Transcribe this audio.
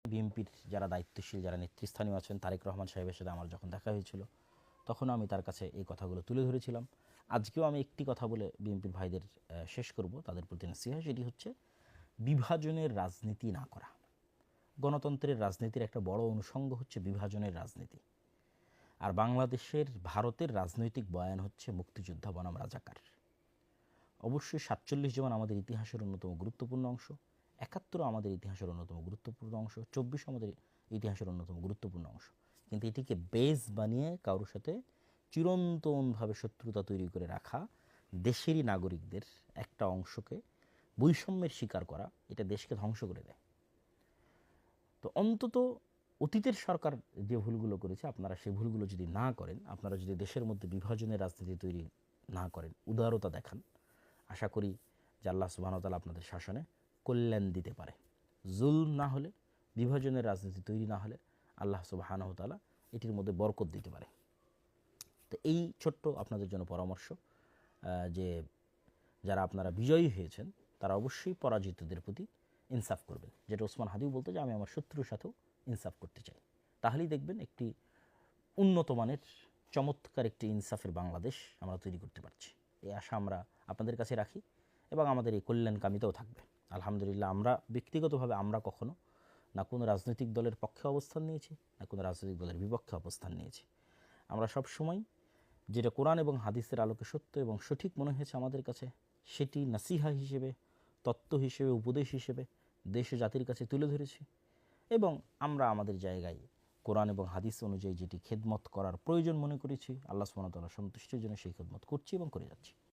বিএনপির যারা দায়িত্বশীল, যারা নেতৃস্থানীয় আছেন, তারেক রহমান সাহেবের সাথে আমার যখন দেখা হয়েছিল তখনও আমি তার কাছে এই কথাগুলো তুলে ধরেছিলাম। আজকেও আমি একটি কথা বলে বিএনপির ভাইদের শেষ করব, তাদের প্রতি নসিহা, সেটি হচ্ছে বিভাজনের রাজনীতি না করা। গণতন্ত্রের রাজনীতির একটা বড় অনুষঙ্গ হচ্ছে বিভাজনের রাজনীতি। আর বাংলাদেশের, ভারতের রাজনৈতিক বয়ান হচ্ছে মুক্তিযোদ্ধা বনাম রাজাকার। অবশ্যই 47 যেমন আমাদের ইতিহাসের অন্যতম গুরুত্বপূর্ণ অংশ, 71 আমাদের ইতিহাসের অন্যতম গুরুত্বপূর্ণ অংশ, 24 আমাদের ইতিহাসের অন্যতম গুরুত্বপূর্ণ অংশ। কিন্তু এটিকে বেস বানিয়ে কারোর সাথে চিরন্তনভাবে শত্রুতা তৈরি করে রাখা, দেশেরই নাগরিকদের একটা অংশকে বৈষম্যের শিকার করা, এটা দেশকে ধ্বংস করে দেয়। তো অন্তত অতীতের সরকার যে ভুলগুলো করেছে, আপনারা সেই ভুলগুলো যদি না করেন, আপনারা যদি দেশের মধ্যে বিভাজনের রাজনীতি তৈরি না করেন, উদারতা দেখান, আশা করি যে আল্লাহ সুবহানাহু ওয়া তাআলা আপনাদের শাসনে কল্যাণ দিতে পারে। জুলম না হলে, বিভাজনের রাজনীতি তৈরি না হলে আল্লাহ সুবহানাহু ওয়া তাআলা এটির মধ্যে বরকত দিতে পারে। তো এই ছোট্ট আপনাদের জন্য পরামর্শ যে যারা আপনারা বিজয়ী হয়েছেন তারা অবশ্যই পরাজিতদের প্রতি ইনসাফ করবেন। যেটা ওসমান হাদিও বলতো যে আমি আমার শত্রুর সাথেও ইনসাফ করতে চাই। তাহলেই দেখবেন একটি উন্নত মানের চমৎকার একটি ইনসাফের বাংলাদেশ আমরা তৈরি করতে পারছি। এই আশা আমরা আপনাদের কাছে রাখি এবং আমাদের এই কল্যাণকামিতাও থাকবে। আলহামদুলিল্লাহ, আমরা ব্যক্তিগতভাবে আমরা কখনো না কোনো রাজনৈতিক দলের পক্ষে অবস্থান নিয়েছি, না কোনো রাজনৈতিক দলের বিপক্ষে অবস্থান নিয়েছি। আমরা সব সময় যেটা কোরআন এবং হাদিসের আলোকে সত্য এবং সঠিক মনে হয়েছে আমাদের কাছে, সেটি নাসিহা হিসেবে, তত্ত্ব হিসেবে, উপদেশ হিসেবে দেশ ও জাতির কাছে তুলে ধরেছি এবং আমরা আমাদের জায়গায় কোরআন এবং হাদিস অনুযায়ী যেটি খেদমত করার প্রয়োজন মনে করেছি, আল্লাহ সুবহানাহু ওয়া তাআলার সন্তুষ্টির জন্য সেই খেদমত করছি এবং করে যাচ্ছি।